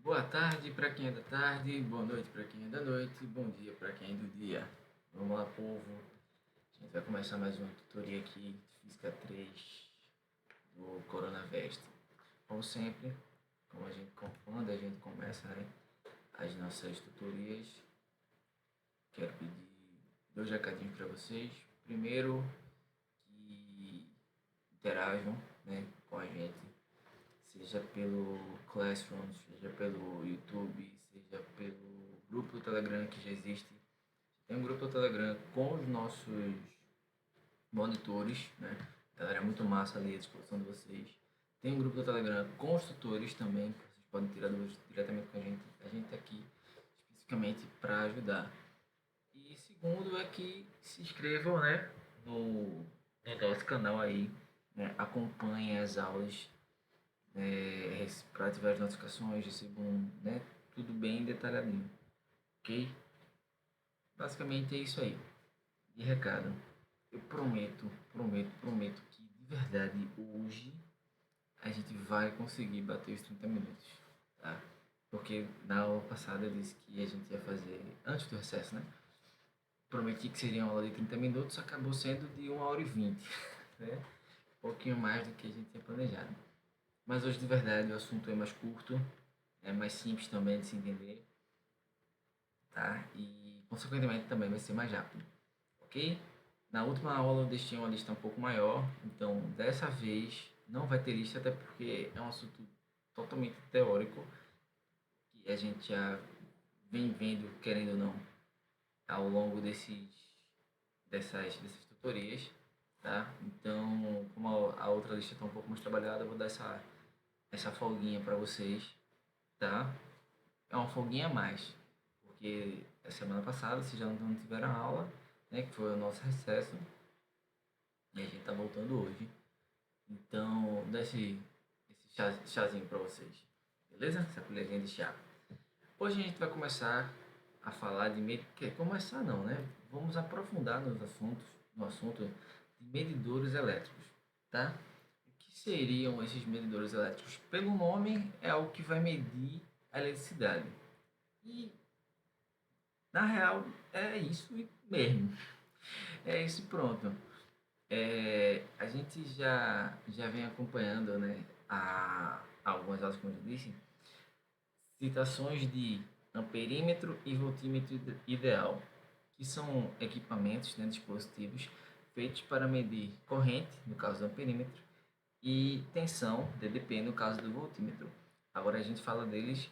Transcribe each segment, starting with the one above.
Boa tarde para quem é da tarde, boa noite para quem é da noite, bom dia para quem é do dia. Vamos lá, povo. A gente vai começar mais uma tutoria aqui de Física 3 do Coronavest. Como sempre, quando a gente começa, né, as nossas tutorias, quero pedir dois recadinhos para vocês. Primeiro, que interajam, né, com a gente, seja pelo Classroom, seja pelo YouTube, seja pelo grupo do Telegram que já existe. Tem um grupo do Telegram com os nossos monitores, né? A galera é muito massa ali à disposição de vocês. Tem um grupo do Telegram com os tutores também, que vocês podem tirar dúvidas diretamente com a gente. A gente está aqui especificamente para ajudar. E segundo é que se inscrevam, né, no nosso canal aí, né? Acompanhem as aulas, para ativar as notificações, recebam, né, tudo bem detalhadinho, ok? Basicamente é isso aí. De recado, eu prometo que de verdade hoje a gente vai conseguir bater os 30 minutos, tá? Porque na aula passada eu disse que a gente ia fazer antes do recesso, né? Prometi que seria uma aula de 30 minutos, acabou sendo de 1h20, né? Um pouquinho mais do que a gente tinha planejado. Mas hoje de verdade o assunto é mais curto, é mais simples também de se entender, tá? E consequentemente também vai ser mais rápido, ok? Na última aula eu deixei uma lista um pouco maior, então dessa vez não vai ter lista, até porque é um assunto totalmente teórico, que a gente já vem vendo, querendo ou não, ao longo dessas tutorias, tá? Então, como a outra lista está um pouco mais trabalhada, eu vou dar essa folguinha para vocês, tá? É uma folguinha a mais, porque a semana passada vocês já não tiveram aula, né, que foi o nosso recesso, e a gente está voltando hoje. Então, dá esse chazinho para vocês, beleza? Essa colherinha de chá. Hoje a gente vai começar a falar de começar não, né? Vamos aprofundar no assunto de medidores elétricos, tá? O que seriam esses medidores elétricos? Pelo nome, é algo que vai medir a eletricidade. E, na real, é isso mesmo. É isso, pronto. A gente já vem acompanhando, né, algumas aulas, como eu disse, citações de amperímetro e voltímetro ideal, que são equipamentos, né, dispositivos feitos para medir corrente, no caso do amperímetro, e tensão, DDP, no caso do voltímetro. Agora a gente fala deles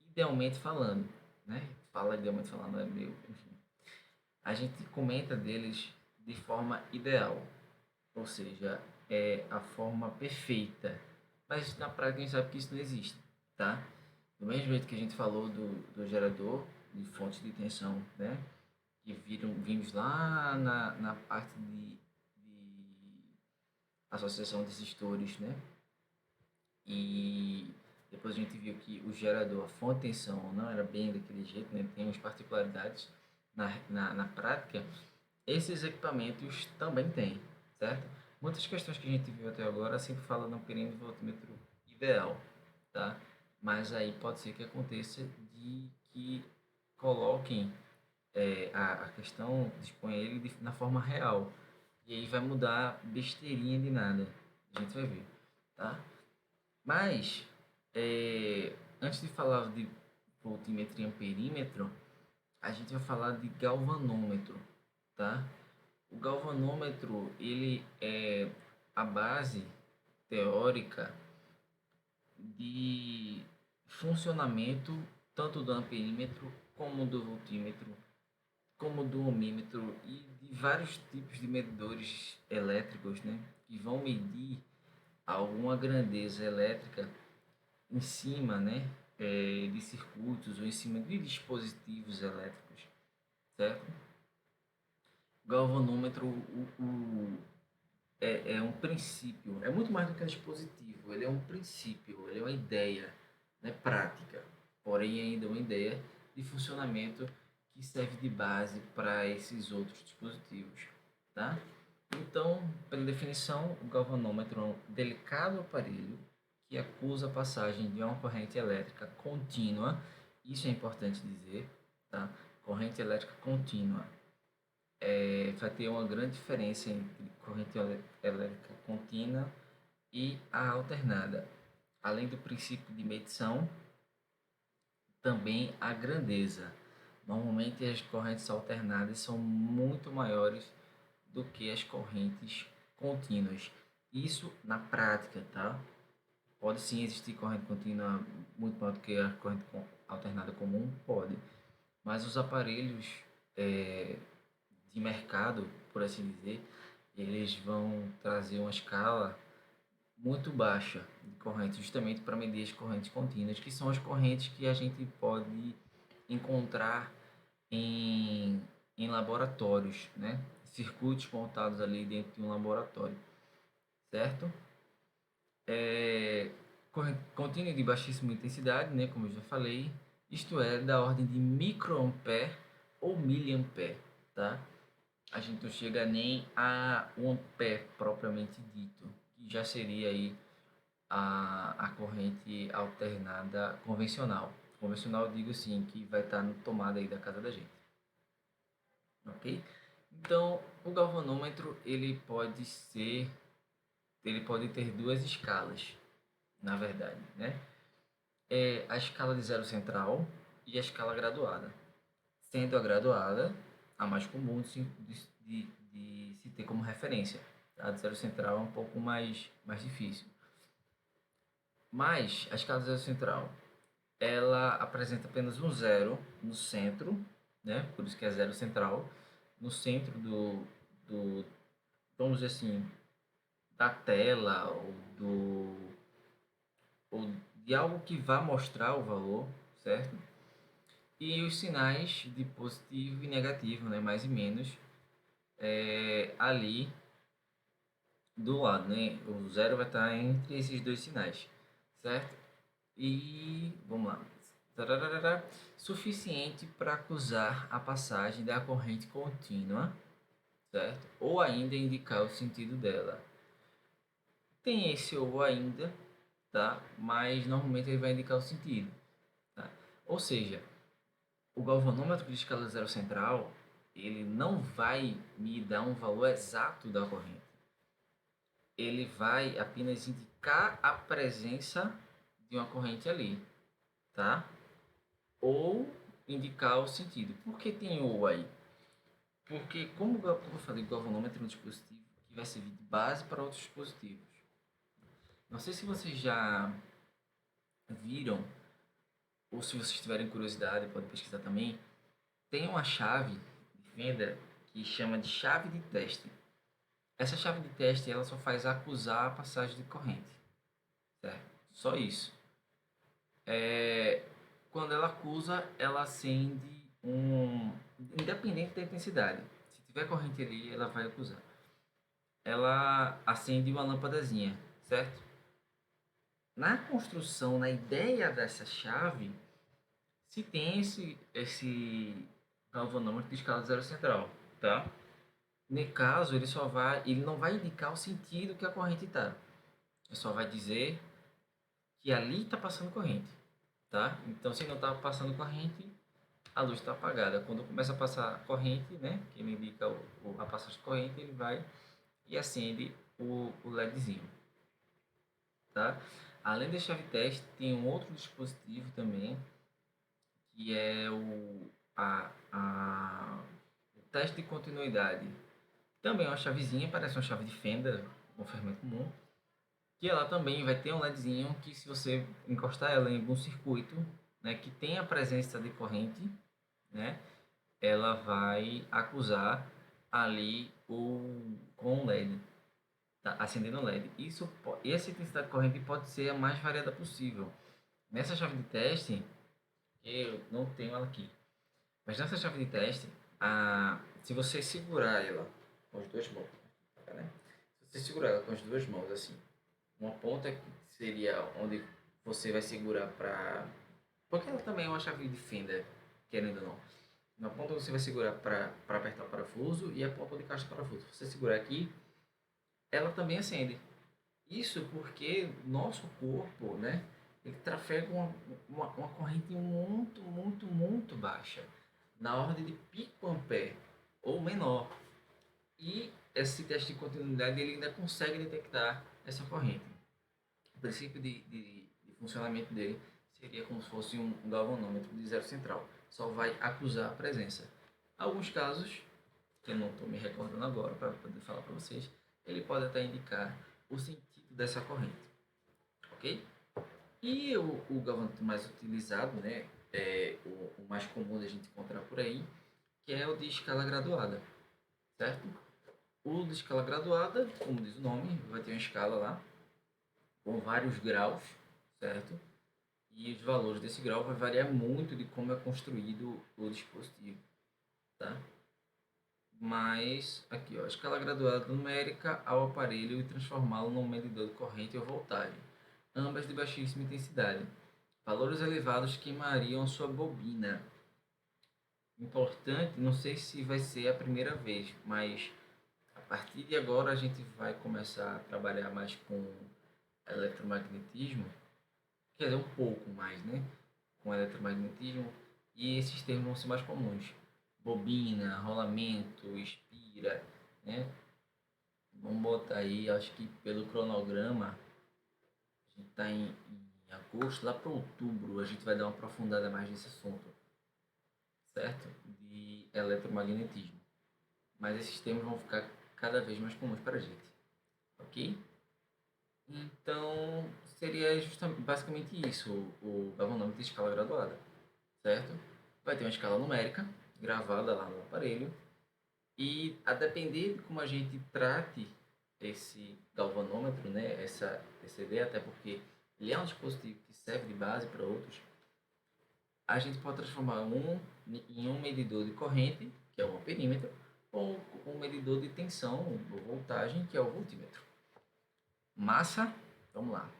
idealmente falando, né? Fala idealmente falando, é meio, enfim. A gente comenta deles de forma ideal, ou seja, é a forma perfeita. Mas na prática a gente sabe que isso não existe, tá? Do mesmo jeito que a gente falou do gerador de fonte de tensão, né? Que vimos lá na parte de associação de resistores, né? E depois a gente viu que o gerador, a fonte de tensão, não era bem daquele jeito, né? Tem umas particularidades na prática. Esses equipamentos também têm, certo? Muitas questões que a gente viu até agora sempre falam no perímetro voltímetro ideal, tá? Mas aí pode ser que aconteça de que coloquem a questão, dispõe ele na forma real. E aí vai mudar besteirinha de nada. A gente vai ver, tá? Mas, antes de falar de voltímetro e amperímetro, a gente vai falar de galvanômetro, tá? O galvanômetro, ele é a base teórica de funcionamento tanto do amperímetro como do voltímetro, como do ohmímetro e de vários tipos de medidores elétricos, né, que vão medir alguma grandeza elétrica em cima, né, de circuitos ou em cima de dispositivos elétricos, certo? O galvanômetro, é um princípio, é muito mais do que um dispositivo, ele é um princípio, ele é uma ideia, né, prática, porém ainda é uma ideia de funcionamento que serve de base para esses outros dispositivos, tá? Então, pela definição, o galvanômetro é um delicado aparelho que acusa a passagem de uma corrente elétrica contínua, isso é importante dizer, tá? Corrente elétrica contínua vai ter uma grande diferença entre corrente elétrica contínua e a alternada. Além do princípio de medição, também a grandeza. Normalmente as correntes alternadas são muito maiores do que as correntes contínuas. Isso na prática, tá? Pode sim existir corrente contínua muito maior do que a corrente alternada comum, pode. Mas os aparelhos de mercado, por assim dizer, eles vão trazer uma escala muito baixa de correntes, justamente para medir as correntes contínuas, que são as correntes que a gente pode encontrar em laboratórios, né? Circuitos montados ali dentro de um laboratório, certo? Corrente contínua de baixíssima intensidade, né? Como eu já falei, isto é, da ordem de microampere ou miliampere, tá? A gente não chega nem a 1 ampere propriamente dito, que já seria aí a corrente alternada convencional. Convencional, eu digo assim, que vai estar na tomada aí da casa da gente. Ok? Então, o galvanômetro ele pode ter duas escalas, na verdade, né? É a escala de zero central e a escala graduada. Sendo a graduada a mais comum de se ter como referência. A de zero central é um pouco mais difícil. Mas a escala de zero central, ela apresenta apenas um zero no centro, né? Por isso que é zero central, no centro do vamos dizer assim, da tela ou de algo que vá mostrar o valor, certo? E os sinais de positivo e negativo, né? Mais e menos, ali do lado, né? O zero vai estar entre esses dois sinais, certo? E vamos lá. Tararara, suficiente para acusar a passagem da corrente contínua, certo? Ou ainda indicar o sentido dela. Tem esse ou ainda, tá? Mas normalmente ele vai indicar o sentido, tá? Ou seja, o galvanômetro de escala zero central, ele não vai me dar um valor exato da corrente. Ele vai apenas indicar a presença de uma corrente ali, tá? Ou indicar o sentido. Por que tem ou aí? Porque, como eu falei, o galvanômetro é um dispositivo que vai servir de base para outros dispositivos. Não sei se vocês já viram, ou se vocês tiverem curiosidade, podem pesquisar também. Tem uma chave de fenda que chama de chave de teste. Essa chave de teste ela só faz acusar a passagem de corrente, certo? Só isso. Quando ela acusa, ela acende independente da intensidade. Se tiver corrente ali, ela vai acusar. Ela acende uma lâmpadazinha, certo? Na construção, na ideia dessa chave, se tem esse galvanômetro de escala zero central, tá? No caso, ele não vai indicar o sentido que a corrente está. Ele só vai dizer que ali está passando corrente, tá? Então, se não está passando corrente, a luz está apagada. Quando começa a passar corrente, né, que ele indica a passagem de corrente, ele vai e acende o LEDzinho, tá? Além da chave teste, tem um outro dispositivo também, que é o teste de continuidade. Também é uma chavezinha, parece uma chave de fenda, um ferramenta comum, que ela também vai ter um LEDzinho que, se você encostar ela em algum circuito, né, que tem a presença de corrente, né, ela vai acusar ali com o LED, tá? Acendendo o LED. Essa intensidade de corrente pode ser a mais variada possível. Nessa chave de teste, eu não tenho ela aqui, mas nessa chave de teste, se você segurar ela com as duas mãos, né? Se você segurar ela com as duas mãos assim, uma ponta que seria onde você vai segurar para, porque ela também é uma chave de fenda, querendo ou não. Na ponta você vai segurar para apertar o parafuso e a ponta de caixa do parafuso. Se você segurar aqui, ela também acende. Isso porque nosso corpo, né, ele trafega uma corrente muito baixa, na ordem de pico-ampere ou menor. E esse teste de continuidade ele ainda consegue detectar essa corrente. O princípio de funcionamento dele seria como se fosse um galvanômetro de zero central. Só vai acusar a presença. Alguns casos, que eu não estou me recordando agora para poder falar para vocês, ele pode até indicar o sentido dessa corrente, ok? E o galvanômetro mais utilizado, né, o mais comum da gente encontrar por aí, que é o de escala graduada, certo? O de escala graduada, como diz o nome, vai ter uma escala lá com vários graus, certo? E os valores desse grau vai variar muito de como é construído o dispositivo, tá? Mas aqui, ó, escala graduada numérica ao aparelho e transformá-lo num medidor de corrente ou voltagem, ambas de baixíssima intensidade. Valores elevados queimariam sua bobina. Importante, não sei se vai ser a primeira vez, mas a partir de agora a gente vai começar a trabalhar mais com eletromagnetismo, quer dizer, um pouco mais, né? Com eletromagnetismo, e esses termos vão ser mais comuns. Bobina, rolamento, espira, né? Vamos botar aí, acho que pelo cronograma, a gente está em agosto, lá para outubro, a gente vai dar uma aprofundada mais nesse assunto, certo? De eletromagnetismo. Mas esses termos vão ficar cada vez mais comuns para a gente, ok? Então, seria justamente, basicamente isso, o galvanômetro de escala graduada, certo? Vai ter uma escala numérica gravada lá no aparelho e a depender de como a gente trate esse galvanômetro, né, essa ideia, até porque ele é um dispositivo que serve de base para outros, a gente pode transformar em um medidor de corrente, que é o amperímetro, ou um medidor de tensão ou voltagem, que é o voltímetro. Massa, vamos lá.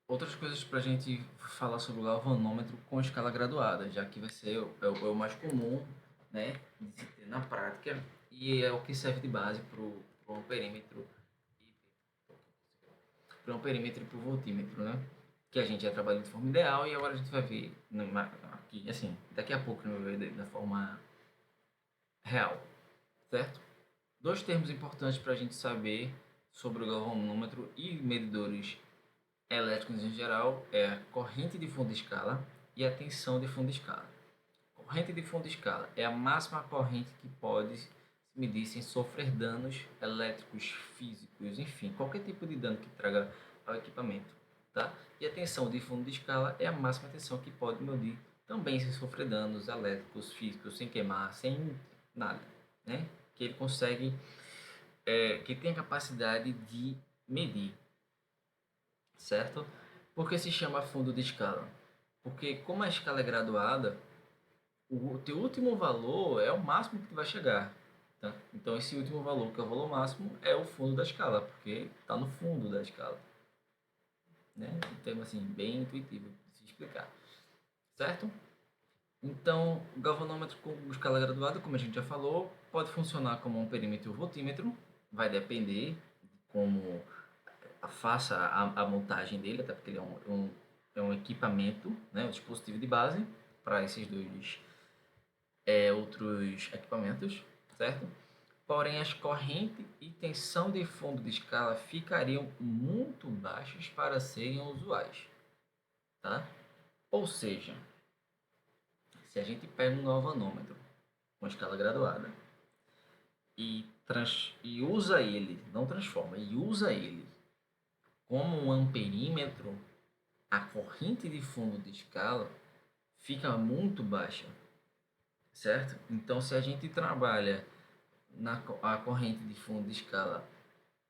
Outras coisas para a gente falar sobre o galvanômetro com escala graduada, já que vai ser o mais comum, né, de se ter na prática e é o que serve de base para o amperímetro e para o voltímetro, né? Que a gente já trabalhou de forma ideal e agora a gente vai ver aqui, assim, daqui a pouco não vai ver da forma real, certo? Dois termos importantes para a gente saber sobre o galvanômetro e medidores elétricos em geral é a corrente de fundo de escala e a tensão de fundo de escala. Corrente de fundo de escala é a máxima corrente que pode se medir sem sofrer danos elétricos, físicos, enfim, qualquer tipo de dano que traga ao equipamento. Tá? E a tensão de fundo de escala é a máxima tensão que pode medir também sem sofrer danos elétricos, físicos, sem queimar, sem nada. Né? Que ele consegue, que tem a capacidade de medir, certo? Por que se chama fundo de escala? Porque como a escala é graduada, o teu último valor é o máximo que tu vai chegar. Tá? Então esse último valor, que é o valor máximo, é o fundo da escala, porque está no fundo da escala. Né? Um termo assim, bem intuitivo de se explicar. Certo? Então, o galvanômetro com escala graduada, como a gente já falou, pode funcionar como um perímetro ou voltímetro, vai depender de como faça a montagem dele, até porque ele é um equipamento, né, um dispositivo de base para esses dois outros equipamentos, certo? Porém, as correntes e tensão de fundo de escala ficariam muito baixas para serem usuais, tá? Ou seja, se a gente pega um galvanômetro com escala graduada e usa ele, não transforma, e usa ele como um amperímetro, a corrente de fundo de escala fica muito baixa, certo? Então, se a gente trabalha a corrente de fundo de escala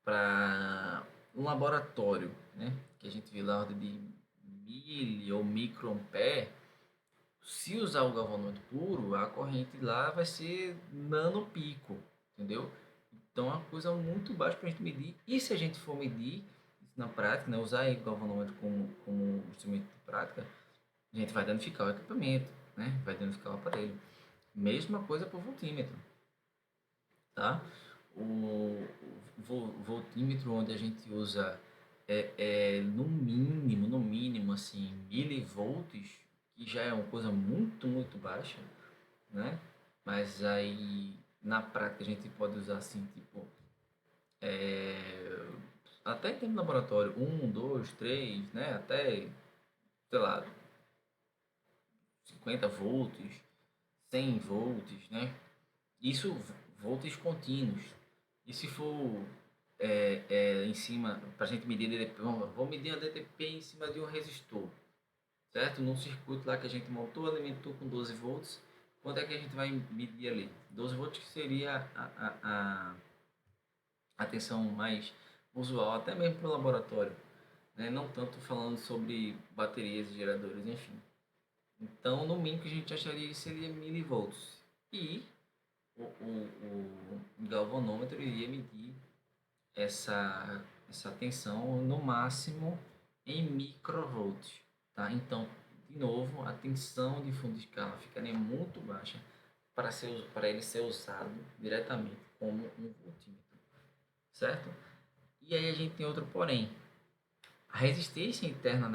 para um laboratório, né, que a gente vê lá ordem de mili ou microampere, se usar o galvanômetro puro, a corrente lá vai ser nanopico, entendeu? Então é uma coisa muito baixa para a gente medir. E se a gente for medir isso na prática, né, usar o galvanômetro como instrumento de prática, a gente vai danificar o equipamento, né? Vai danificar o aparelho. Mesma coisa para o voltímetro, tá? o voltímetro onde a gente usa no mínimo, assim, milivolts, que já é uma coisa muito, muito baixa, né? Mas aí, na prática, a gente pode usar, assim, tipo, até tem no laboratório, 1, 2, 3, né? Até, sei lá, 50 volts, 100 volts, né? Isso, volts contínuos. E se for em cima, para a gente medir DDP, vamos medir a DDP em cima de um resistor, certo? Num circuito lá que a gente montou, alimentou com 12 volts. Quanto é que a gente vai medir ali? 12 volts que seria a tensão mais usual, até mesmo para o laboratório, né? Não tanto falando sobre baterias e geradores, enfim. Então, no mínimo que a gente acharia seria milivolts. E o galvanômetro iria medir essa tensão no máximo em microvolts, tá? Então, de novo, a tensão de fundo de escala ficaria muito baixa para ele ser usado diretamente como um voltímetro, certo? E aí a gente tem outro porém. A resistência interna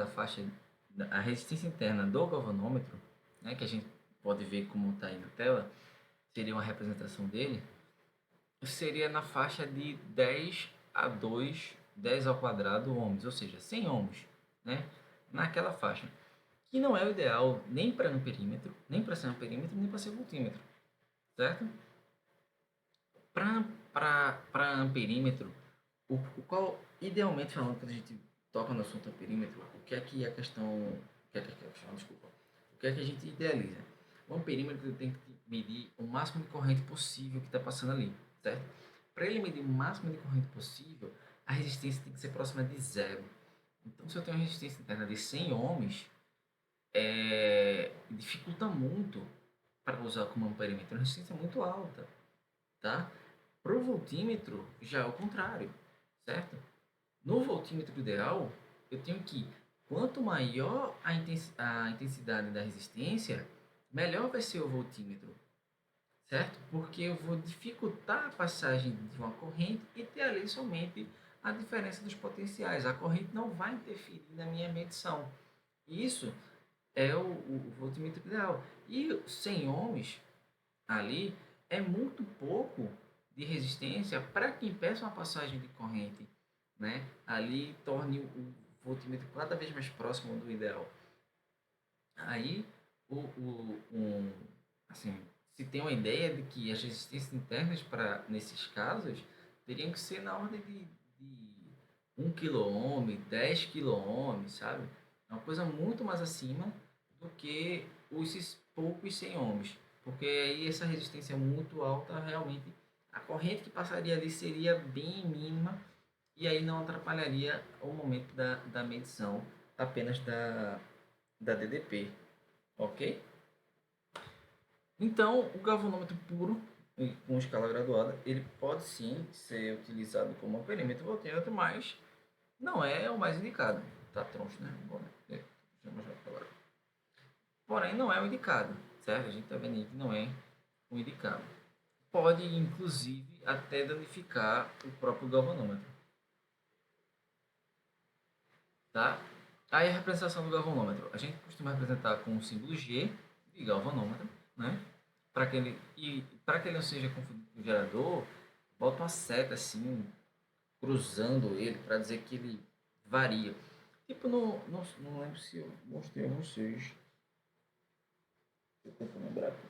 a resistência interna do galvanômetro, né, que a gente pode ver como está aí na tela, seria uma representação dele, seria na faixa de 10 a 2, 10 ao quadrado ohms, ou seja, 100 ohms, né? Naquela faixa. Que não é o ideal nem para amperímetro, nem para ser amperímetro, nem para ser voltímetro, certo? Para amperímetro, o qual, idealmente falando, quando a gente toca no assunto amperímetro, o que é que a questão, desculpa, o que é que a gente idealiza? O amperímetro tem que medir o máximo de corrente possível que está passando ali, certo? Para ele medir o máximo de corrente possível, a resistência tem que ser próxima de zero. Então, se eu tenho uma resistência interna de 100 ohms, dificulta muito para usar como amperímetro. A resistência é muito alta, tá? Para o voltímetro, já é o contrário, certo? No voltímetro ideal, eu tenho que, quanto maior a intensidade da resistência, melhor vai ser o voltímetro, certo? Porque eu vou dificultar a passagem de uma corrente e ter ali somente a diferença dos potenciais. A corrente não vai interferir na minha medição. Isso é o voltímetro ideal. E 100 ohms ali é muito pouco de resistência para que impeça uma passagem de corrente, né? Ali torne o voltímetro cada vez mais próximo do ideal. Aí, assim, se tem uma ideia de que as resistências internas para nesses casos teriam que ser na ordem de 1 kΩ, 10 kΩ, sabe? É uma coisa muito mais acima do que esses poucos 100 ohms, porque aí essa resistência muito alta, realmente, a corrente que passaria ali seria bem mínima e aí não atrapalharia o momento da medição apenas da DDP, ok? Então, o galvanômetro puro, com escala graduada, ele pode sim ser utilizado como amperímetro voltímetro, mas não é o mais indicado. Tá troncho, né? Bom, deixa eu mostrar agora. Porém, não é o indicado, certo? A gente está vendo aí que não é o indicado. Pode, inclusive, até danificar o próprio galvanômetro, tá? Aí a representação do galvanômetro. A gente costuma representar com o símbolo G de galvanômetro, né? Para que ele não seja confundido com o gerador, bota uma seta assim, cruzando ele, para dizer que ele varia. Tipo, não lembro se eu mostrei a vocês. Eu tento lembrar aqui.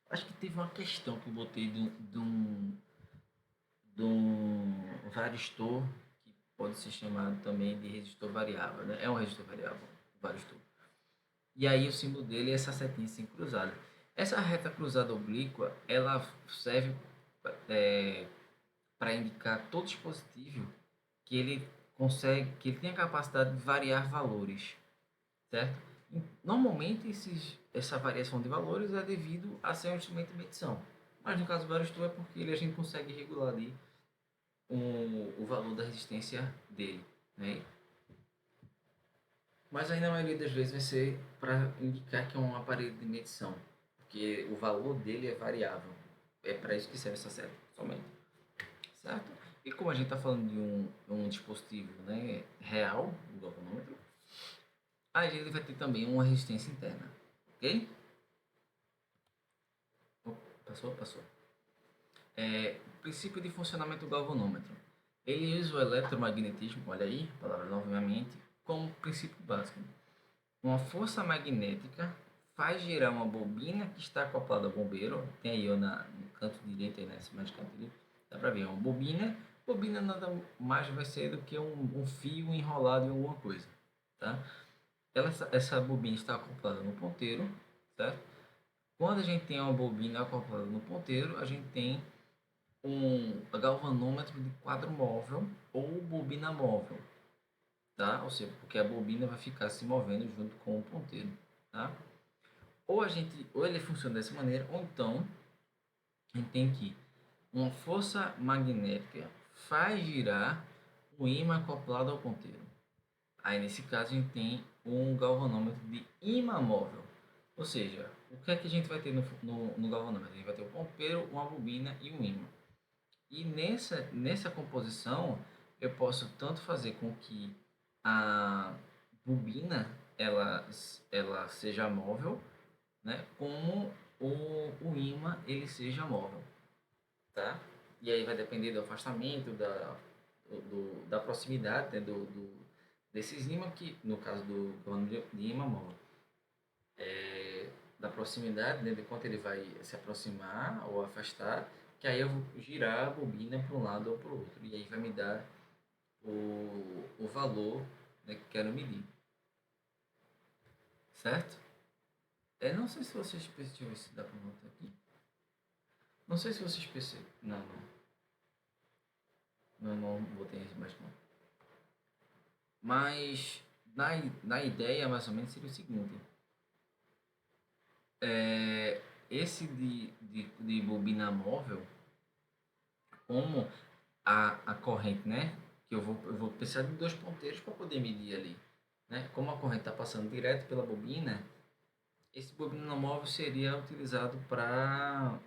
Acho que teve uma questão que eu botei de um varistor, que pode ser chamado também de resistor variável, né? É um resistor variável, varistor. E aí o símbolo dele é essa setinha assim cruzada. Essa reta cruzada oblíqua, ela serve para indicar todo dispositivo que ele tem a capacidade de variar valores, certo? Normalmente essa variação de valores é devido a ser um instrumento de medição, mas no caso do varistor é porque a gente consegue regular ali o valor da resistência dele, né? Mas aí na maioria das vezes vai ser para indicar que é um aparelho de medição, porque o valor dele é variável. É para isso que serve essa seta, somente. certo? E como a gente está falando de um dispositivo, né, real, o galvanômetro, a gente vai ter também uma resistência interna, ok? Passou? Passou. O princípio de funcionamento do galvanômetro. Ele usa o eletromagnetismo, olha aí, a palavra novamente, como princípio básico. Uma força magnética faz girar uma bobina que está acoplada ao bombeiro. Tem aí ó, no canto direito, aí nesse mais canto direito, dá para ver, é uma bobina. Bobina nada mais vai ser do que um fio enrolado em alguma coisa, tá? Essa bobina está acoplada no ponteiro, certo? Quando a gente tem uma bobina acoplada no ponteiro, a gente tem um galvanômetro de quadro móvel ou bobina móvel, tá? Ou seja, porque a bobina vai ficar se movendo junto com o ponteiro, tá? Ou ele funciona dessa maneira, ou então a gente tem que uma força magnética faz girar o ímã acoplado ao ponteiro. Aí nesse caso a gente tem um galvanômetro de ímã móvel. Ou seja, o que é que a gente vai ter no galvanômetro? A gente vai ter o ponteiro, uma bobina e um ímã. E nessa composição, eu posso tanto fazer com que a bobina ela seja móvel, né, como o ímã ele seja móvel, tá? E aí vai depender do afastamento, da proximidade, né, desses ímãs, que no caso do de ímã móvel, da proximidade, né, de quanto ele vai se aproximar ou afastar, que aí eu vou girar a bobina para um lado ou para o outro. E aí vai me dar o valor, né, que quero medir. Certo? Não sei se vocês perceberam, se dá para notar aqui. Não sei se vocês perceberam. Não botei esse mais não. Mas na ideia, mais ou menos, seria o seguinte. Esse de bobina móvel, como a corrente, né? Que eu vou precisar de dois ponteiros para poder medir ali. Né? Como a corrente está passando direto pela bobina, esse bobina móvel seria utilizado para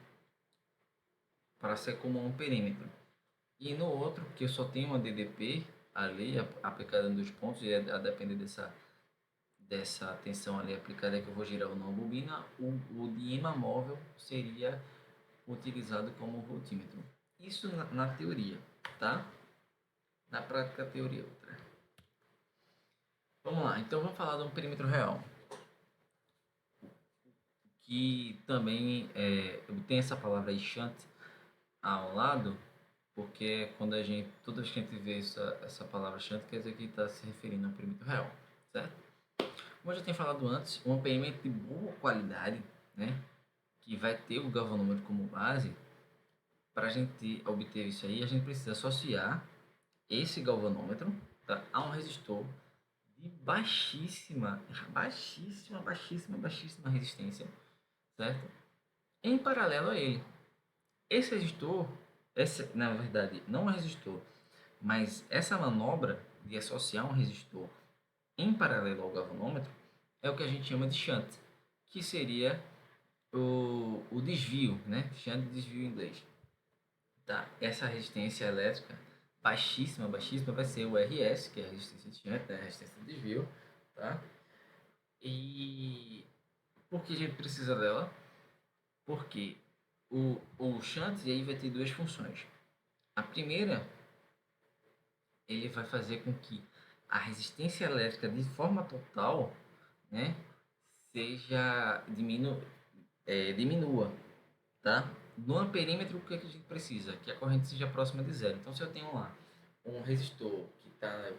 ser como um perímetro. E no outro, que eu só tenho uma DDP ali aplicada nos pontos, e a depender dessa tensão ali aplicada que eu vou girar ou não a bobina, o de imã móvel seria utilizado como voltímetro. Isso na teoria, tá? Na prática, a teoria é outra. Vamos lá, então vamos falar de um perímetro real. Que também tem essa palavra aí, shunt, ao lado, porque quando toda vez que a gente vê essa palavra shunt, quer dizer que está se referindo ao perímetro real, certo? Como eu já tinha falado antes, um perímetro de boa qualidade, né, que vai ter o galvanômetro como base, para a gente obter isso aí, a gente precisa associar esse galvanômetro, tá, a um resistor de baixíssima resistência, certo? Em paralelo a ele. Esse resistor, na verdade, não é resistor, mas essa manobra de associar um resistor em paralelo ao galvanômetro é o que a gente chama de shunt, que seria o desvio, né? Shunt de desvio em inglês. Tá? Essa resistência elétrica baixíssima vai ser o RS, que é a resistência de shunt, né? A resistência de desvio, tá? E por que a gente precisa dela? Porque o shunt aí vai ter duas funções. A primeira, ele vai fazer com que a resistência elétrica de forma total, né, diminua, tá? No amperímetro, o que a gente precisa? Que a corrente seja próxima de zero. Então, se eu tenho lá um resistor que está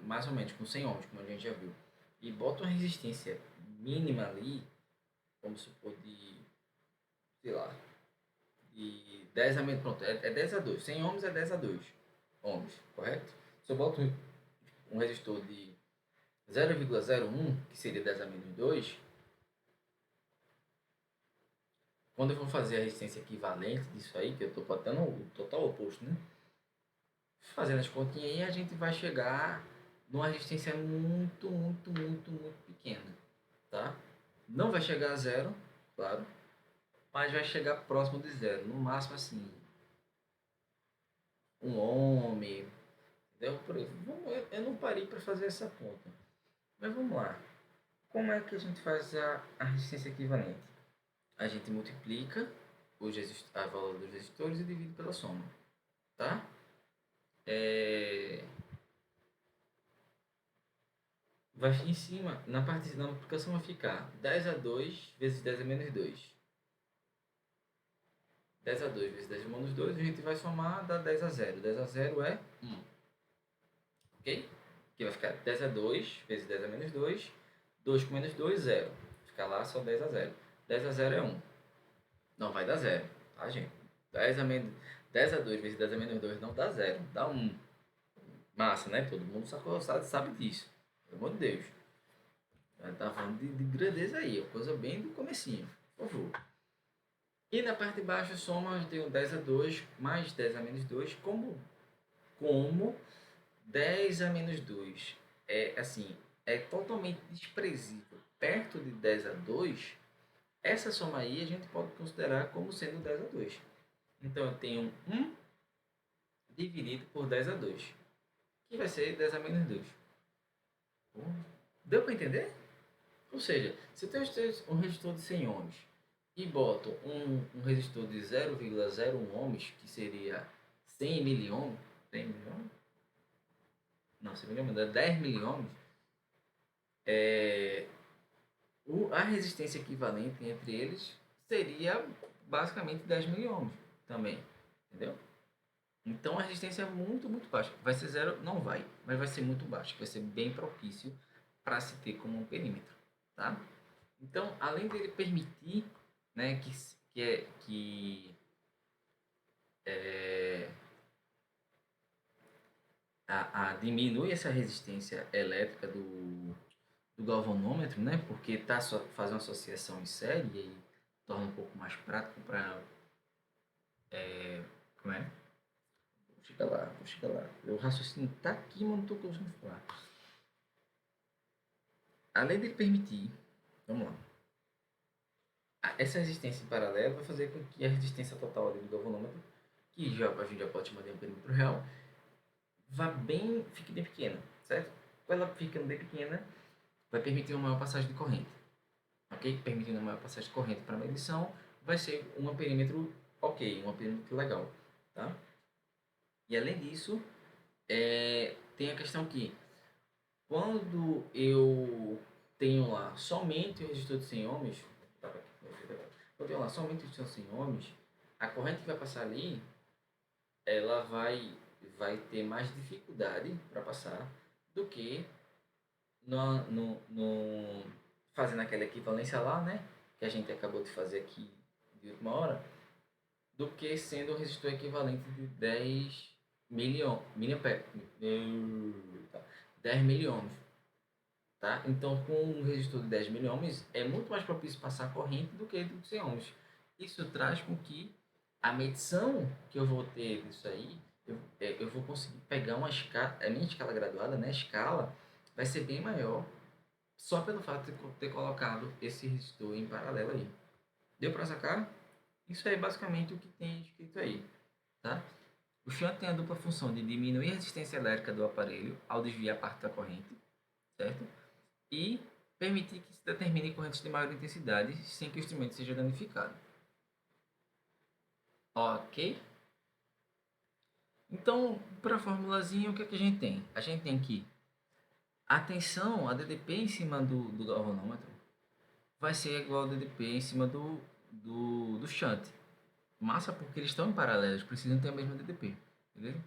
mais ou menos com 100 ohms, como a gente já viu, e boto uma resistência mínima ali, vamos supor sei lá, de 10 a menos, pronto, é 10 a 2. 100 ohms é 10 a 2 ohms, correto? Se eu boto um resistor de 0,01, que seria 10 a menos 2, quando eu vou fazer a resistência equivalente disso aí, que eu estou botando o total oposto, né? Fazendo as continhas aí, a gente vai chegar numa resistência muito pequena, tá? Não vai chegar a zero, claro, mas vai chegar próximo de zero, no máximo assim, um ohms, entendeu? Por isso, eu não parei para fazer essa conta. Mas vamos lá. Como é que a gente faz a resistência equivalente? A gente multiplica a valor dos resistores e divide pela soma, tá? Vai em cima, na parte da multiplicação vai ficar 10 a 2 vezes 10 a menos 2. 10 a 2 vezes 10 a menos 2, a gente vai somar, dá 10 a 0. 10 a 0 é 1. Ok? Aqui vai ficar 10 a 2 vezes 10 a menos 2. 2 com menos 2, 0. Fica lá só 10 a 0. 10 a 0 é 1. Não vai dar 0, tá, gente? 10 a 2 vezes 10 a menos 2 não dá 0, dá 1. Massa, né? Todo mundo sabe disso. Pelo amor de Deus. Tá falando de grandeza aí, coisa bem do comecinho, por favor. E na parte de baixo soma, eu tenho 10 a 2 mais 10 a menos 2, como 10 a menos 2 é assim, é totalmente desprezível perto de 10 a 2, essa soma aí a gente pode considerar como sendo 10 a 2. Então eu tenho 1 dividido por 10 a 2, que vai ser 10 a menos 2. Deu para entender? Ou seja, se eu tenho um resistor de 100 ohms e boto um resistor de 0,01 ohms, que seria 100 miliohms, 100 miliohms? Não, 100 miliohms, é 10 miliohms, a resistência equivalente entre eles seria basicamente 10 miliohms também, entendeu? Então a resistência é muito, muito baixa. Vai ser zero? Não vai, mas vai ser muito baixa, vai ser bem propício para se ter como um perímetro, tá? Então, além dele permitir, né, diminui essa resistência elétrica do galvanômetro, né, porque faz uma associação em série e aí torna um pouco mais prático para... como é? Vou chegar lá. O raciocínio tá aqui, mas não estou conseguindo falar. Além de permitir, vamos lá, essa resistência em paralelo vai fazer com que a resistência total ali do galvanômetro, que a gente já pode chamar de um perímetro real, fique bem pequena, certo? Quando ela fica bem pequena, vai permitir uma maior passagem de corrente, ok? Permitindo uma maior passagem de corrente para a medição, vai ser um perímetro ok, um perímetro legal, tá? E além disso, tem a questão que quando eu tenho lá somente o resistor de 100 ohms, eu tenho lá somente o resistor de 100 ohms, a corrente que vai passar ali, ela vai ter mais dificuldade para passar do que fazendo aquela equivalência lá, né? Que a gente acabou de fazer aqui de última hora, do que sendo o resistor equivalente de 10 miliamperes, 10 miliohms, tá? Então, com um resistor de 10 miliohms, é muito mais propício passar corrente do que de 100 ohms. Isso traz com que a medição que eu vou ter disso aí, eu vou conseguir pegar uma escala, a minha escala graduada, né? A escala vai ser bem maior só pelo fato de ter colocado esse resistor em paralelo aí. Deu para sacar? Isso é basicamente o que tem escrito aí, tá? O shunt tem a dupla função de diminuir a resistência elétrica do aparelho ao desviar parte da corrente, certo? E permitir que se determine correntes de maior intensidade sem que o instrumento seja danificado. Ok? Então, para a formulazinha, o que, é que a gente tem? A gente tem que a tensão, a DDP em cima do galvanômetro, vai ser igual ao DDP em cima do shunt. Massa porque eles estão em paralelo, eles precisam ter a mesma DDP. Beleza?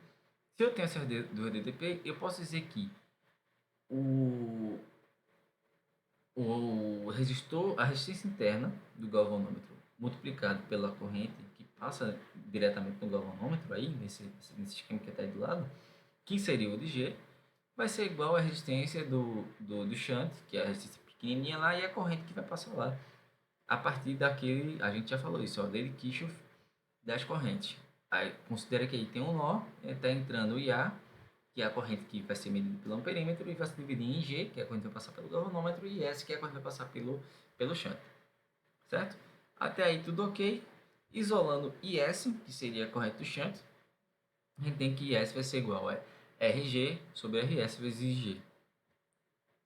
Se eu tenho essas duas DDP, eu posso dizer que o resistor, a resistência interna do galvanômetro multiplicado pela corrente que passa diretamente no galvanômetro, aí, nesse esquema que está aí do lado, que seria o de G, vai ser igual à resistência do shunt, que é a resistência pequenininha lá, e a corrente que vai passar lá. A partir daquele, a gente já falou isso, ó, lei de Kirchhoff das correntes. Aí, considera que aí tem um nó, está entrando o IA, que é a corrente que vai ser medida pelo amperímetro, e vai se dividir em G, que é a corrente que vai passar pelo galvanômetro, e S, que é a corrente que vai passar pelo shunt. Certo? Até aí tudo ok. Isolando IS, que seria a corrente do shunt, a gente tem que IS vai ser igual a RG sobre RS vezes G.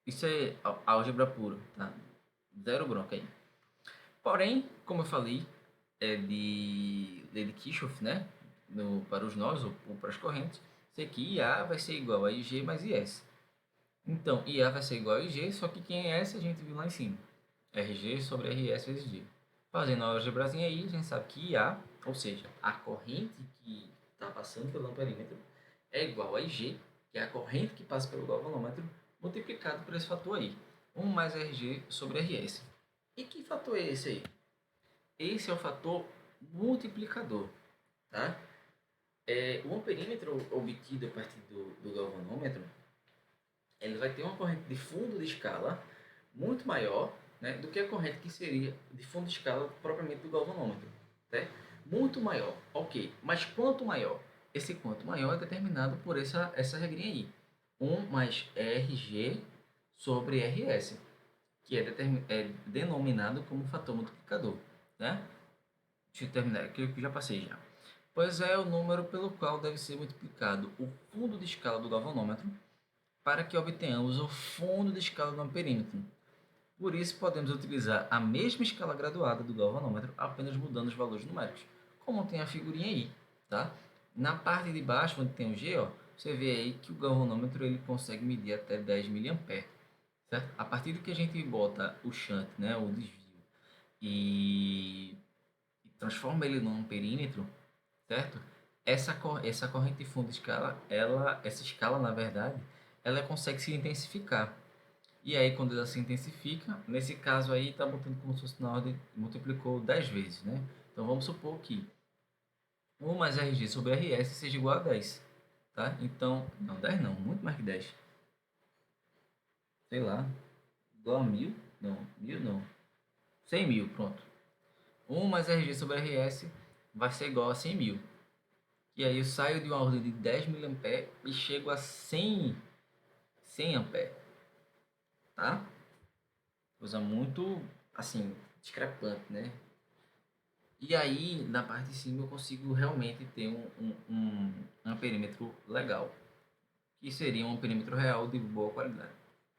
Isso é álgebra pura, tá? Zero bronca aí. Porém, como eu falei, é de lei de Kirchhoff, né? Para os nós ou para as correntes, sei que IA vai ser igual a IG mais IS. Então, IA vai ser igual a IG, só que quem é S a gente viu lá em cima. RG sobre RS vezes G. Fazendo a algebrazinha aí, a gente sabe que IA, ou seja, a corrente que está passando pelo amperímetro, é igual a IG, que é a corrente que passa pelo galvanômetro, multiplicado por esse fator aí. 1 mais RG sobre RS. E que fator é esse aí? Esse é o fator multiplicador, tá? O amperímetro obtido a partir do galvanômetro, ele vai ter uma corrente de fundo de escala muito maior, né, do que a corrente que seria de fundo de escala propriamente do galvanômetro. Né? Muito maior, ok. Mas quanto maior? Esse quanto maior é determinado por essa regrinha aí. 1 mais RG sobre RS, que é denominado como fator multiplicador. Né? Deixa eu terminar, que eu já passei já. Pois é o número pelo qual deve ser multiplicado o fundo de escala do galvanômetro para que obtenhamos o fundo de escala do amperímetro. Por isso, podemos utilizar a mesma escala graduada do galvanômetro, apenas mudando os valores numéricos, como tem a figurinha aí, tá? Na parte de baixo, onde tem o G, ó, você vê aí que o galvanômetro ele consegue medir até 10 mA, certo? A partir do que a gente bota o shunt, né, o desvio, e transforma ele num perímetro, certo? Essa corrente de fundo de escala, essa escala, na verdade, ela consegue se intensificar. E aí, quando ela se intensifica, nesse caso aí, está botando como se fosse na ordem, multiplicou 10 vezes, né? Então, vamos supor que 1 mais RG sobre RS seja igual a 10, tá? Então, não, 10 não, muito mais que 10. Sei lá, igual a 1000? Não, 1000 não. 100 mil, pronto. 1 mais RG sobre RS vai ser igual a 100 mil. E aí eu saio de uma ordem de 10 mA e chego a 100 A, tá? Coisa muito, assim, discrepante, né? E aí, na parte de cima, eu consigo realmente ter um perímetro legal, que seria um perímetro real de boa qualidade,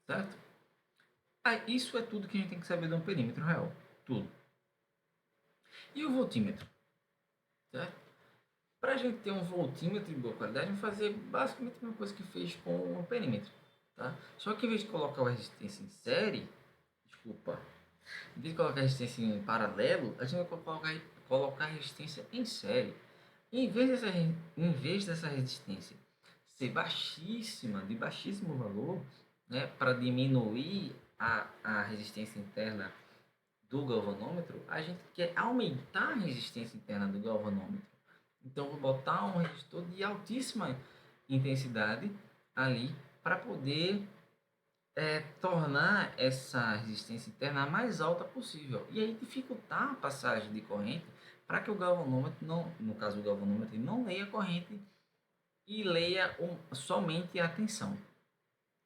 certo? Isso é tudo que a gente tem que saber de um perímetro real, tudo. E o voltímetro, certo? Para a gente ter um voltímetro de boa qualidade, vamos fazer basicamente a mesma coisa que fez com o perímetro, tá? Só que em vez de colocar a resistência em série, desculpa, em vez de colocar a resistência em paralelo, a gente vai colocar a resistência em série. Em vez dessa resistência ser baixíssima, de baixíssimo valor, né, para diminuir a resistência interna do galvanômetro, a gente quer aumentar a resistência interna do galvanômetro. Então, vou botar um resistor de altíssima intensidade ali para poder tornar essa resistência interna a mais alta possível. E aí dificultar a passagem de corrente para que o galvanômetro, não, no caso o galvanômetro, não leia a corrente e leia somente a tensão.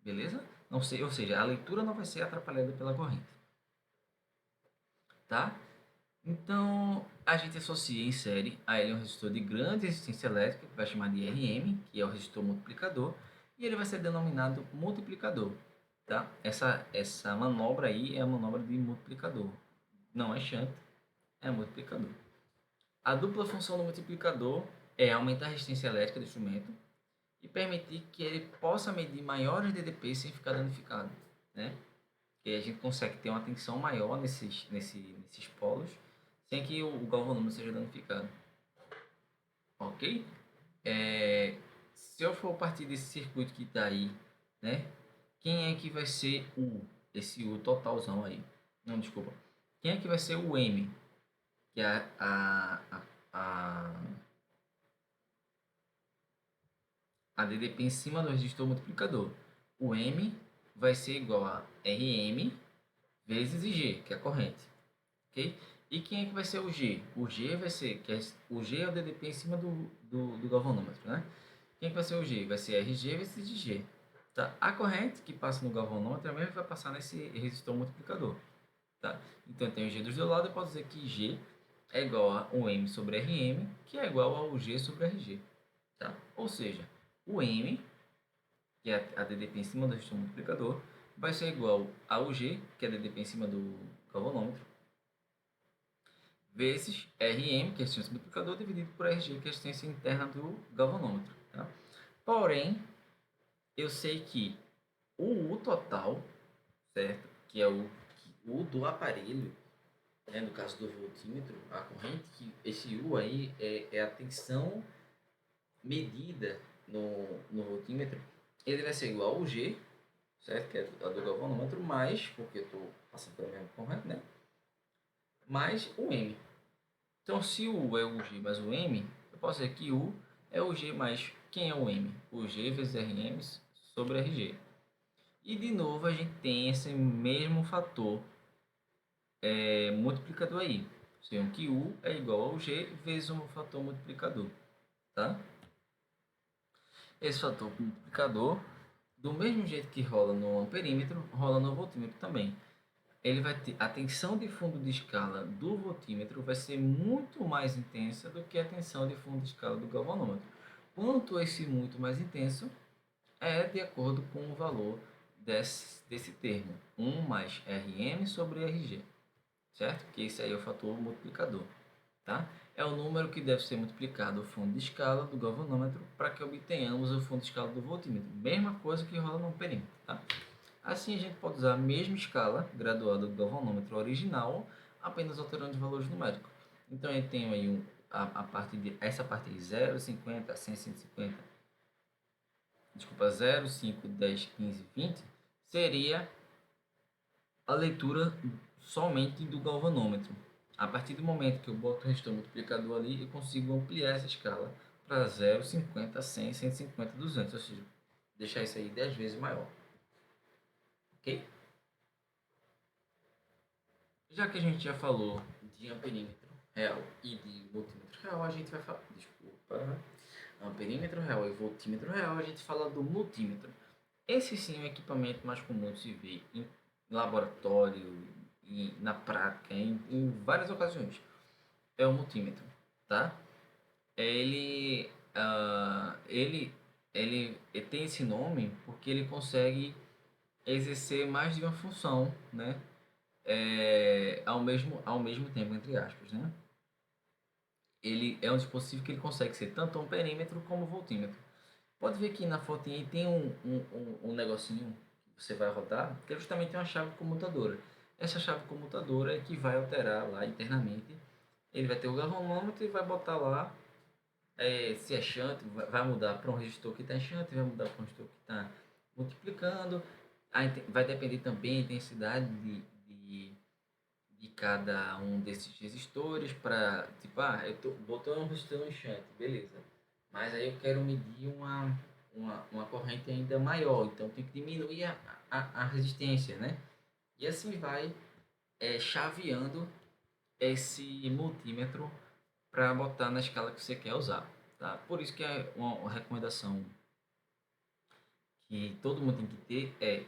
Beleza? Não sei, ou seja, a leitura não vai ser atrapalhada pela corrente. Tá? Então, a gente associa em série a ele um resistor de grande resistência elétrica, que vai chamar de RM, que é o resistor multiplicador, e ele vai ser denominado multiplicador. Tá? Essa manobra aí é a manobra de multiplicador. Não é shunt, é multiplicador. A dupla função do multiplicador é aumentar a resistência elétrica do instrumento e permitir que ele possa medir maiores DDP sem ficar danificado, né? E a gente consegue ter uma tensão maior nesses polos sem que o galvanômetro seja danificado. Ok? Se eu for partir desse circuito que está aí, né? Quem é que vai ser esse U totalzão aí? Não, desculpa. Quem é que vai ser o M? Que é a DDP em cima do resistor multiplicador. O M vai ser igual a RM vezes IG, que é a corrente. Ok? E quem é que vai ser o G? O G vai ser, o G é o DDP em cima do galvanômetro, né? Quem é que vai ser o G? Vai ser RG vezes IG. Tá? A corrente que passa no galvanômetro também vai passar nesse resistor multiplicador. Tá? Então, eu tenho o G dos dois lados, eu posso dizer que G é igual a 1M sobre RM, que é igual ao G sobre RG. tá? Ou seja, o M, que é a DDP em cima do resistor multiplicador, vai ser igual ao G, que é a DDP em cima do galvanômetro, vezes Rm, que é a resistência do multiplicador, dividido por Rg, que é a resistência interna do galvanômetro. Tá? Porém, eu sei que o U total, certo? Que é o U do aparelho, né? No caso do voltímetro, a corrente, que esse U aí é a tensão medida no voltímetro, ele vai ser igual ao G, certo? Que é a do galvanômetro, mais, porque eu estou passando pela mesma corrente, né? Mais o M. Então, se o U é o G mais o M, eu posso dizer que U é o G mais quem é o M? O G vezes Rm sobre Rg. E, de novo, a gente tem esse mesmo fator multiplicador aí. Sendo que U é igual ao G vezes um fator multiplicador. Tá? Esse fator multiplicador, do mesmo jeito que rola no amperímetro, rola no voltímetro também. Ele vai ter a tensão de fundo de escala do voltímetro vai ser muito mais intensa do que a tensão de fundo de escala do galvanômetro. Quanto esse muito mais intenso é de acordo com o valor desse termo, 1 mais Rm sobre Rg, certo? Que esse aí é o fator multiplicador, tá? É o número que deve ser multiplicado o fundo de escala do galvanômetro para que obtenhamos o fundo de escala do voltímetro. Mesma coisa que rola no perímetro, tá? Assim, a gente pode usar a mesma escala graduada do galvanômetro original, apenas alterando os valores numéricos. Então, eu tenho aí essa parte de 0, 50, 100, 150, desculpa, 0, 5, 10, 15, 20, seria a leitura somente do galvanômetro. A partir do momento que eu boto o resistor multiplicador ali, eu consigo ampliar essa escala para 0, 50, 100, 150, 200, ou seja, deixar isso aí 10 vezes maior. Ok? Já que a gente já falou de amperímetro real e de voltímetro real, a gente vai falar, desculpa, amperímetro real e voltímetro real, a gente fala do multímetro. Esse sim é o equipamento mais comum de se ver em laboratório e na prática, em várias ocasiões. É o multímetro, tá? Ele tem esse nome porque ele consegue exercer mais de uma função, né? Ao mesmo tempo, entre aspas, né? Ele é um dispositivo que ele consegue ser tanto amperímetro como voltímetro. Pode ver que na fotinha aí tem um negocinho que você vai rodar, que é justamente uma chave comutadora. Essa chave comutadora é que vai alterar lá internamente. Ele vai ter o galvanômetro e vai botar lá se é shunt, vai mudar para um resistor que está em shunt, vai mudar para um resistor que está multiplicando. Vai depender também a intensidade de cada um desses resistores para, tipo, eu tô botando um resistor em shunt, beleza. Mas aí eu quero medir uma corrente ainda maior, então tem que diminuir a resistência, né? E assim vai chaveando esse multímetro para botar na escala que você quer usar, tá? Por isso que é uma recomendação que todo mundo tem que ter é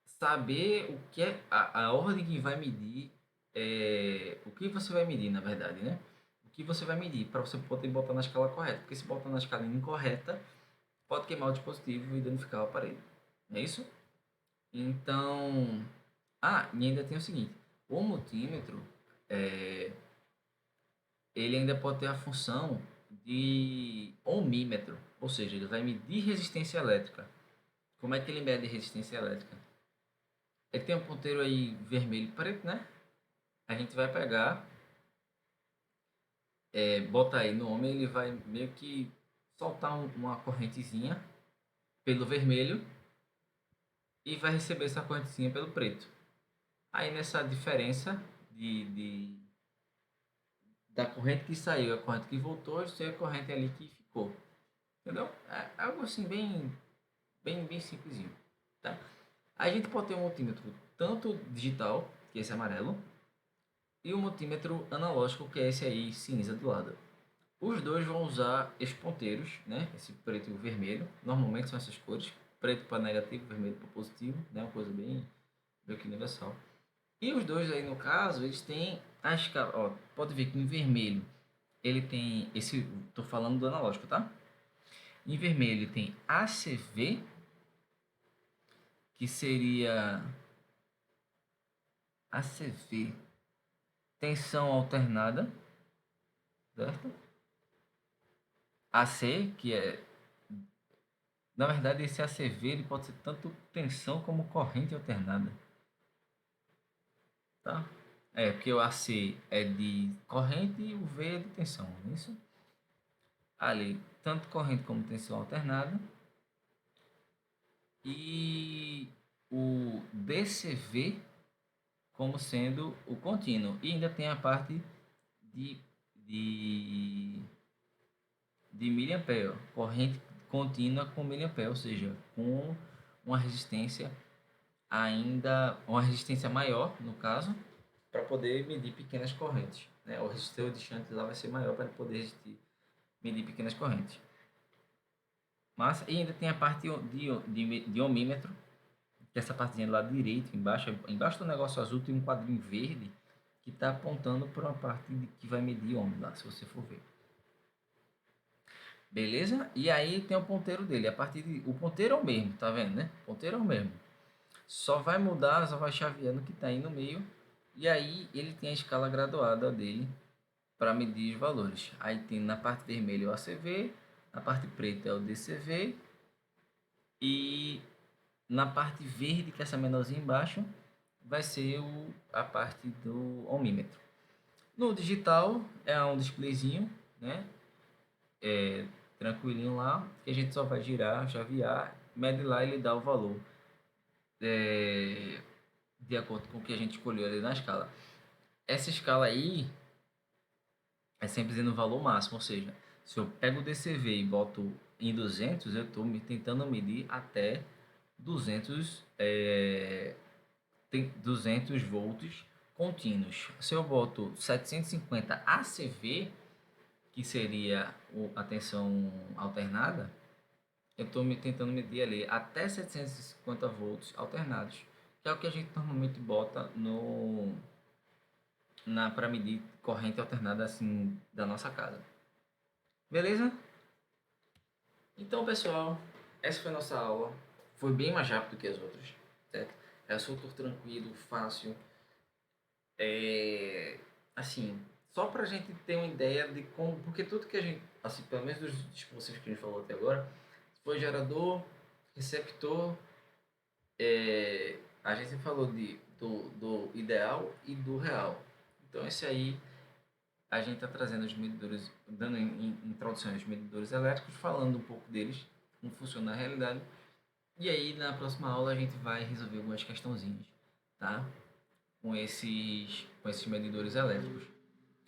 saber o que é a ordem que vai medir, o que você vai medir, na verdade, né? O que você vai medir para você poder botar na escala correta, porque se botar na escala incorreta, pode queimar o dispositivo e danificar o aparelho, não é isso? Então, e ainda tem o seguinte, o multímetro, é, ele ainda pode ter a função de ohmímetro, ou seja, ele vai medir resistência elétrica. Como é que ele mede resistência elétrica? Ele tem um ponteiro aí vermelho e preto, né? A gente vai pegar, botar aí no ohm, ele vai meio que soltar uma correntezinha pelo vermelho e vai receber essa correntezinha pelo preto. Aí nessa diferença da corrente que saiu, a corrente que voltou, isso é a corrente ali que ficou. Entendeu? É algo assim bem simplesinho, tá? A gente pode ter um multímetro tanto digital, que é esse amarelo, e o multímetro analógico, que é esse aí cinza do lado. Os dois vão usar esses ponteiros, né? Esse preto e o vermelho. Normalmente são essas cores, preto para negativo, vermelho para positivo, né? Uma coisa bem meio que universal. E os dois aí no caso, eles têm a escala, ó, pode ver que em vermelho ele tem esse, tô falando do analógico, tá? Em vermelho tem ACV, que seria ACV, tensão alternada, certo? AC, que é, na verdade, esse ACV ele pode ser tanto tensão como corrente alternada, tá? Porque o AC é de corrente e o V é de tensão, não é isso? Ali, tanto corrente como tensão alternada. E o DCV como sendo o contínuo. E ainda tem a parte de, de, de miliampere, corrente contínua com miliampere, ou seja, com uma resistência uma resistência maior, no caso, para poder medir pequenas correntes. Né? O resistor de shunt lá vai ser maior para poder medir pequenas correntes. Mas e ainda tem a parte de ohmímetro, que é essa partezinha do lado direito, embaixo do negócio azul tem um quadrinho verde que está apontando para uma parte que vai medir ohm lá, se você for ver. Beleza? E aí tem o ponteiro dele. O ponteiro é o mesmo, tá vendo, né? O ponteiro é o mesmo. Só vai mudar, só vai chaveando o que está aí no meio. E aí ele tem a escala graduada dele para medir os valores. Aí tem na parte vermelha o ACV, na parte preta é o DCV e na parte verde, que é essa menorzinha embaixo, vai ser a parte do ohmímetro. No digital é um displayzinho, né? Tranquilinho lá, que a gente só vai girar, chavear, mede lá e ele dá o valor de acordo com o que a gente escolheu ali na escala. Essa escala aí é sempre dizendo o valor máximo, ou seja, se eu pego o DCV e boto em 200, eu estou tentando medir até 200, 200 volts contínuos. Se eu boto 750 ACV, que seria a tensão alternada, eu estou tentando medir ali até 750 volts alternados, que é o que a gente normalmente bota para medir corrente alternada assim da nossa casa. Beleza? Então, pessoal, essa foi a nossa aula. Foi bem mais rápido que as outras, certo? É super tranquilo, fácil. Assim, só para a gente ter uma ideia de como, porque tudo que a gente, assim, pelo menos dos dispositivos que a gente falou até agora, foi gerador, receptor, a gente falou do ideal e do real. Então, esse aí a gente está trazendo os medidores, dando introdução aos medidores elétricos, falando um pouco deles, como funciona na realidade. E aí, na próxima aula, a gente vai resolver algumas questãozinhas, tá? Com esses medidores elétricos.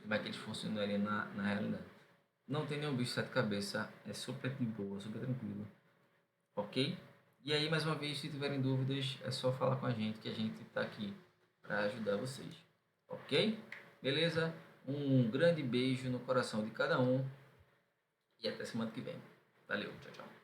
Como é que eles funcionariam na realidade. Não tem nenhum bicho de sete cabeças, é super de boa, super tranquilo. Ok? E aí, mais uma vez, se tiverem dúvidas, é só falar com a gente que a gente está aqui para ajudar vocês. Ok? Beleza? Um grande beijo no coração de cada um e até semana que vem. Valeu, tchau, tchau.